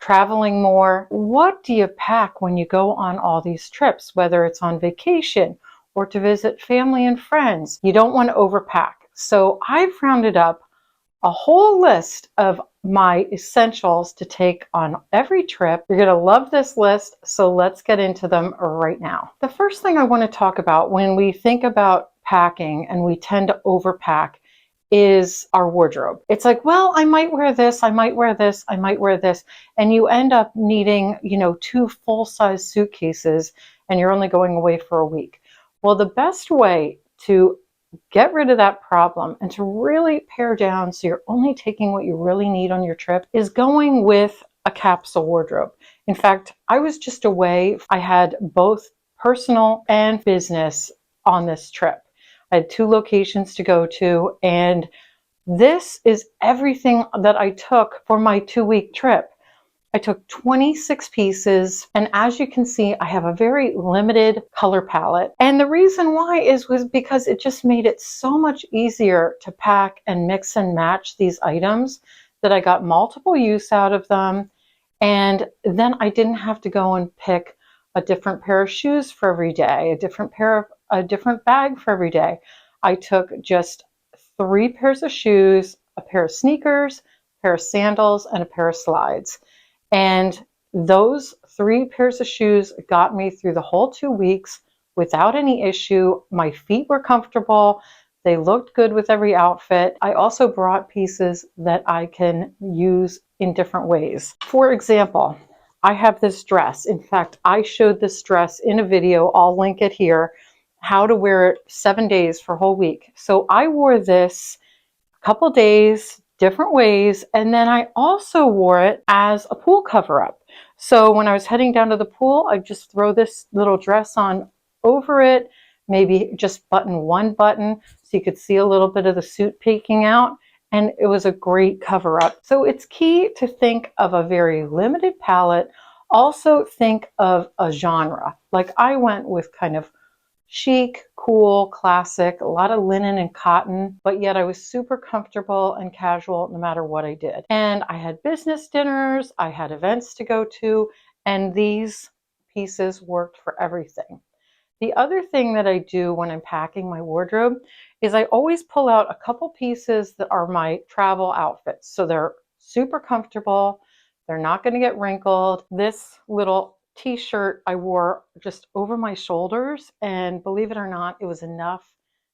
traveling more. What do you pack when you go on all these trips, whether it's on vacation or to visit family and friends? You don't want to overpack. So I've rounded up a whole list of my essentials to take on every trip. You're going to love this list, so let's get into them right now. The first thing I want to talk about when we think about packing and we tend to overpack is our wardrobe. It's like, well, I might wear this, I might wear this, I might wear this, and you end up needing, 2 full-size suitcases and you're only going away for a week. Well, the best way to get rid of that problem and to really pare down so you're only taking what you really need on your trip is going with a capsule wardrobe. In fact, I was just away. I had both personal and business on this trip. I had 2 locations to go to, and this is everything that I took for my 2-week trip. I took 26 pieces, and as you can see, I have a very limited color palette. And the reason why was because it just made it so much easier to pack and mix and match these items that I got multiple use out of them. And then I didn't have to go and pick a different pair of shoes for every day, a different bag for every day. I took just 3 pairs of shoes, a pair of sneakers, a pair of sandals, and a pair of slides. And those 3 pairs of shoes got me through the whole 2 weeks without any issue. My feet were comfortable. They looked good with every outfit. I also brought pieces that I can use in different ways. For example, I have this dress. In fact, I showed this dress in a video. I'll link it here, how to wear it 7 days for a whole week. So I wore this a couple days, different ways, and then I also wore it as a pool cover-up. So when I was heading down to the pool, I'd just throw this little dress on over it, maybe just button one button so you could see a little bit of the suit peeking out, and it was a great cover-up. So it's key to think of a very limited palette. Also think of a genre. Like I went with kind of chic, cool, classic, a lot of linen and cotton, but yet I was super comfortable and casual no matter what I did. And I had business dinners, I had events to go to, and these pieces worked for everything. The other thing that I do when I'm packing my wardrobe is I always pull out a couple pieces that are my travel outfits. So they're super comfortable, they're not going to get wrinkled. This little t-shirt I wore just over my shoulders, and believe it or not, it was enough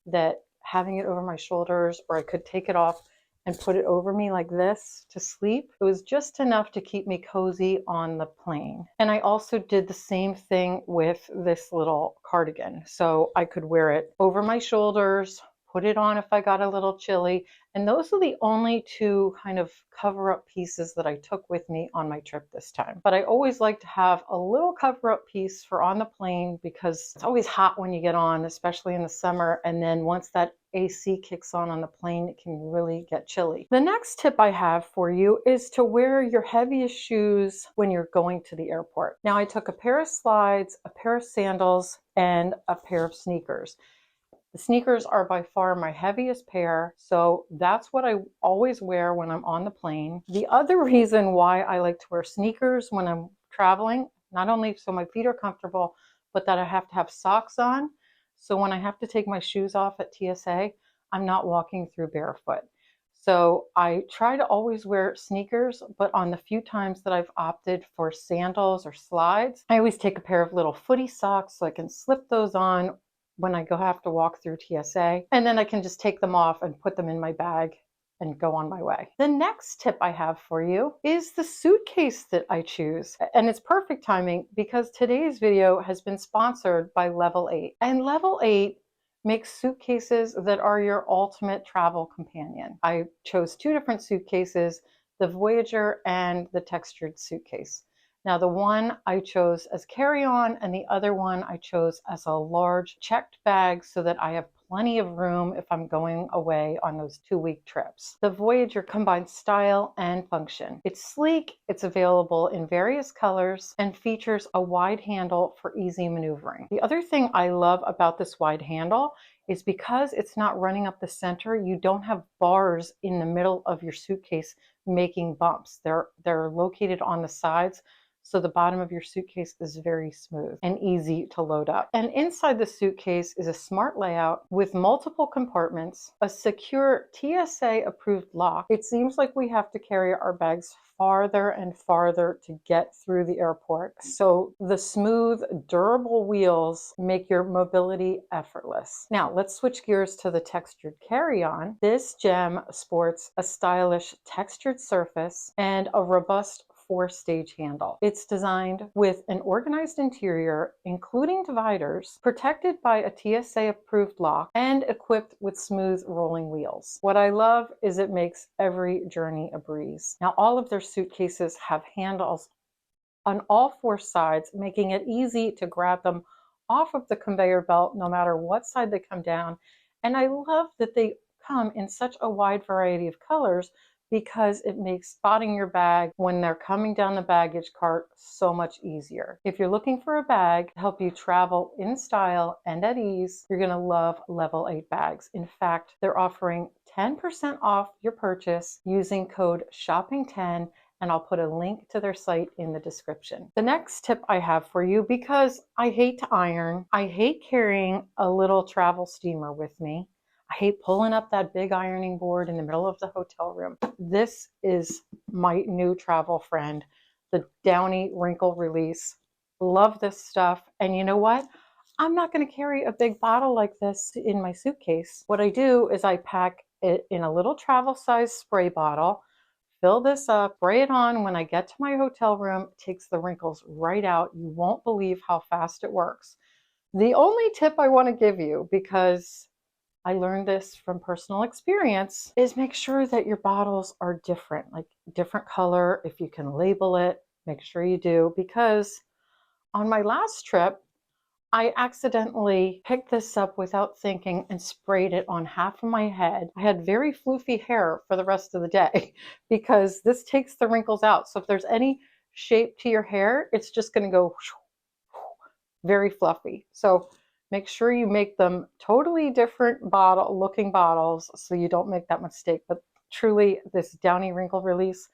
that having it over my shoulders, or I could take it off and put it over me like this to sleep, it was just enough to keep me cozy on the plane. And I also did the same thing with this little cardigan. So I could wear it over my shoulders, put it on if I got a little chilly. And those are the only 2 kind of cover-up pieces that I took with me on my trip this time. But I always like to have a little cover-up piece for on the plane because it's always hot when you get on, especially in the summer. And then once that AC kicks on the plane, it can really get chilly. The next tip I have for you is to wear your heaviest shoes when you're going to the airport. Now I took a pair of slides, a pair of sandals, and a pair of sneakers. The sneakers are by far my heaviest pair, so that's what I always wear when I'm on the plane. The other reason why I like to wear sneakers when I'm traveling, not only so my feet are comfortable, but that I have to have socks on. So when I have to take my shoes off at TSA, I'm not walking through barefoot. So I try to always wear sneakers, but on the few times that I've opted for sandals or slides, I always take a pair of little footy socks so I can slip those on when I have to walk through TSA, and then I can just take them off and put them in my bag and go on my way. The next tip I have for you is the suitcase that I choose. And it's perfect timing because today's video has been sponsored by Level 8. And Level 8 makes suitcases that are your ultimate travel companion. I chose 2 different suitcases, the Voyager and the textured suitcase. Now the one I chose as carry-on and the other one I chose as a large checked bag so that I have plenty of room if I'm going away on those 2-week trips. The Voyager combines style and function. It's sleek, it's available in various colors, and features a wide handle for easy maneuvering. The other thing I love about this wide handle is because it's not running up the center, you don't have bars in the middle of your suitcase making bumps. They're located on the sides, so the bottom of your suitcase is very smooth and easy to load up. And inside the suitcase is a smart layout with multiple compartments, a secure TSA approved lock. It seems like we have to carry our bags farther and farther to get through the airport. So the smooth, durable wheels make your mobility effortless. Now let's switch gears to the textured carry-on. This gem sports a stylish textured surface and a robust 4-stage handle. It's designed with an organized interior, including dividers, protected by a TSA approved lock, and equipped with smooth rolling wheels. What I love is it makes every journey a breeze. Now, all of their suitcases have handles on all 4 sides, making it easy to grab them off of the conveyor belt no matter what side they come down. And I love that they come in such a wide variety of colors, because it makes spotting your bag when they're coming down the baggage cart so much easier. If you're looking for a bag to help you travel in style and at ease, you're gonna love Level 8 bags. In fact, they're offering 10% off your purchase using code SHOPPING10, and I'll put a link to their site in the description. The next tip I have for you, because I hate to iron, I hate carrying a little travel steamer with me. I hate pulling up that big ironing board in the middle of the hotel room. This is my new travel friend, the Downy Wrinkle Release. Love this stuff. And you know what? I'm not going to carry a big bottle like this in my suitcase. What I do is I pack it in a little travel size spray bottle, fill this up, spray it on when I get to my hotel room. It takes the wrinkles right out. You won't believe how fast it works. The only tip I want to give you, because I learned this from personal experience, is make sure that your bottles are different, like different color. If you can label it, make sure you do, because on my last trip, I accidentally picked this up without thinking and sprayed it on half of my head. I had very floofy hair for the rest of the day because this takes the wrinkles out. So if there's any shape to your hair, it's just going to go very fluffy. So make sure you make them totally different looking bottles so you don't make that mistake. But truly, this Downy Wrinkle Release,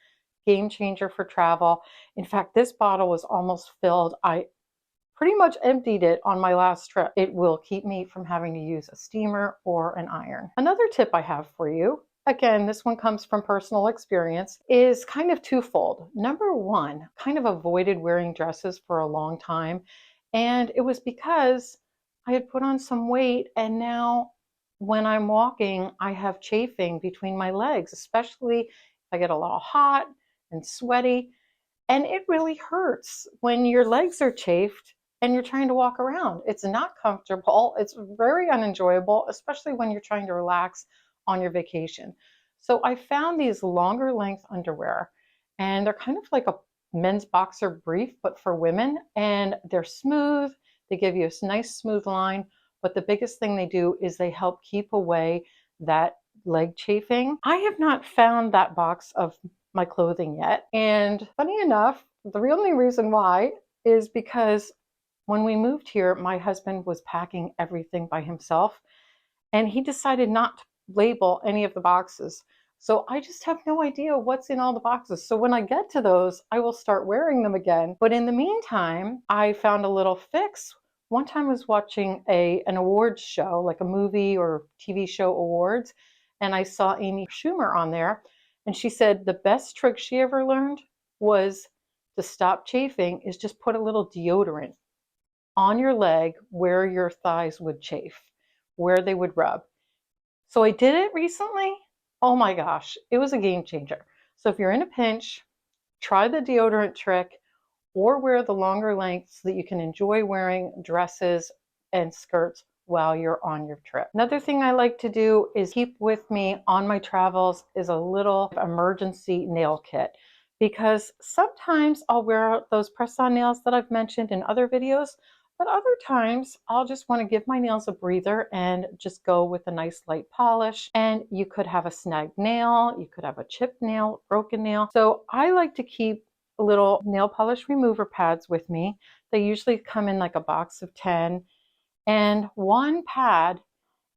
game changer for travel. In fact, this bottle was almost filled. I pretty much emptied it on my last trip. It will keep me from having to use a steamer or an iron. Another tip I have for you, again, this one comes from personal experience, is kind of twofold. Number one, kind of avoided wearing dresses for a long time. And it was because I had put on some weight, and now when I'm walking, I have chafing between my legs, especially if I get a little hot and sweaty. And it really hurts when your legs are chafed and you're trying to walk around. It's not comfortable. It's very unenjoyable, especially when you're trying to relax on your vacation. So I found these longer length underwear, and they're kind of like a men's boxer brief, but for women, and they're smooth. They give you a nice smooth line, but the biggest thing they do is they help keep away that leg chafing. I have not found that box of my clothing yet, and funny enough, the only reason why is because when we moved here, my husband was packing everything by himself, and he decided not to label any of the boxes. So I just have no idea what's in all the boxes. So when I get to those, I will start wearing them again. But in the meantime, I found a little fix. One time I was watching an awards show, like a movie or TV show awards, and I saw Amy Schumer on there. And she said the best trick she ever learned was to stop chafing is just put a little deodorant on your leg where your thighs would chafe, where they would rub. So I did it recently. Oh my gosh, it was a game changer. So if you're in a pinch, try the deodorant trick, or wear the longer lengths so that you can enjoy wearing dresses and skirts while you're on your trip. Another thing I like to do is keep with me on my travels is a little emergency nail kit, because sometimes I'll wear those press-on nails that I've mentioned in other videos, but other times I'll just want to give my nails a breather and just go with a nice light polish. And you could have a snagged nail, you could have a chipped nail, broken nail. So I like to keep little nail polish remover pads with me. They usually come in like a box of 10, and one pad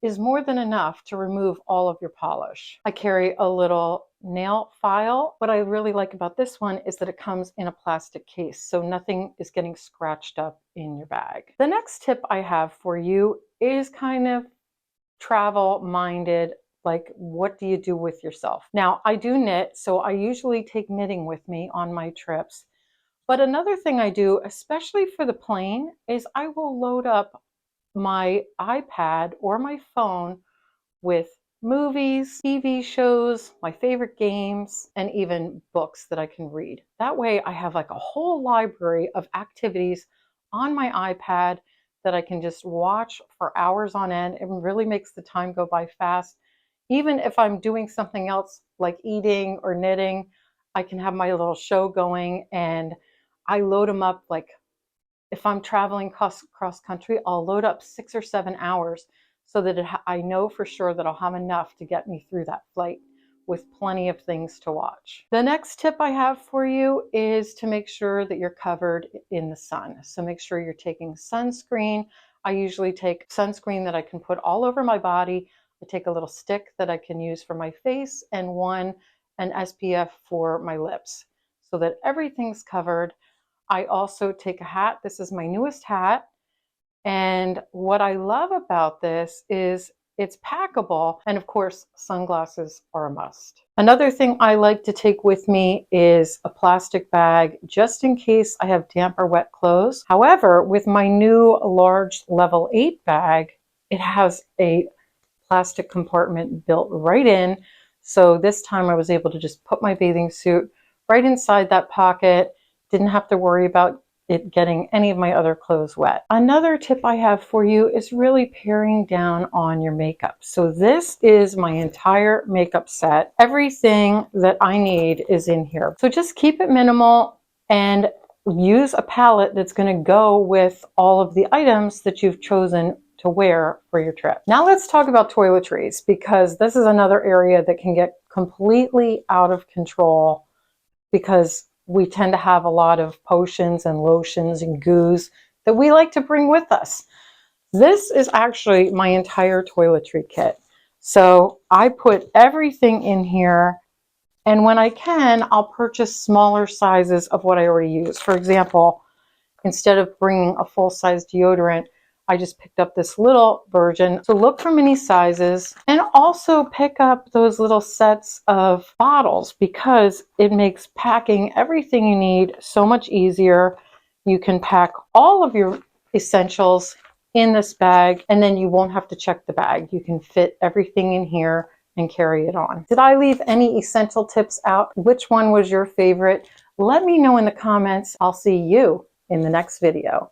is more than enough to remove all of your polish. I carry a little nail file. What I really like about this one is that it comes in a plastic case, so nothing is getting scratched up in your bag. The next tip I have for you is kind of travel minded. Like, what do you do with yourself? Now, I do knit, so I usually take knitting with me on my trips. But another thing I do, especially for the plane, is I will load up my iPad or my phone with movies, TV shows, my favorite games, and even books that I can read. That way I have like a whole library of activities on my iPad that I can just watch for hours on end. It really makes the time go by fast. Even if I'm doing something else like eating or knitting, I can have my little show going, and I load them up. Like if I'm traveling cross country, I'll load up 6 or 7 hours so that I know for sure that I'll have enough to get me through that flight with plenty of things to watch. The next tip I have for you is to make sure that you're covered in the sun. So make sure you're taking sunscreen. I usually take sunscreen that I can put all over my body. I take a little stick that I can use for my face, and an SPF for my lips, so that everything's covered. I also take a hat. This is my newest hat. And what I love about this is it's packable. And of course, sunglasses are a must. Another thing I like to take with me is a plastic bag, just in case I have damp or wet clothes. However, with my new large level 8 bag, it has a plastic compartment built right in. So this time I was able to just put my bathing suit right inside that pocket. Didn't have to worry about it getting any of my other clothes wet. Another tip I have for you is really paring down on your makeup. So this is my entire makeup set. Everything that I need is in here. So just keep it minimal and use a palette that's going to go with all of the items that you've chosen to wear for your trip. Now let's talk about toiletries, because this is another area that can get completely out of control, because we tend to have a lot of potions and lotions and goos that we like to bring with us. This is actually my entire toiletry kit. So I put everything in here, and when I can, I'll purchase smaller sizes of what I already use. For example, instead of bringing a full-size deodorant, I just picked up this little version. So look for mini sizes, and also pick up those little sets of bottles, because it makes packing everything you need so much easier. You can pack all of your essentials in this bag, and then you won't have to check the bag. You can fit everything in here and carry it on. Did I leave any essential tips out? Which one was your favorite? Let me know in the comments. I'll see you in the next video.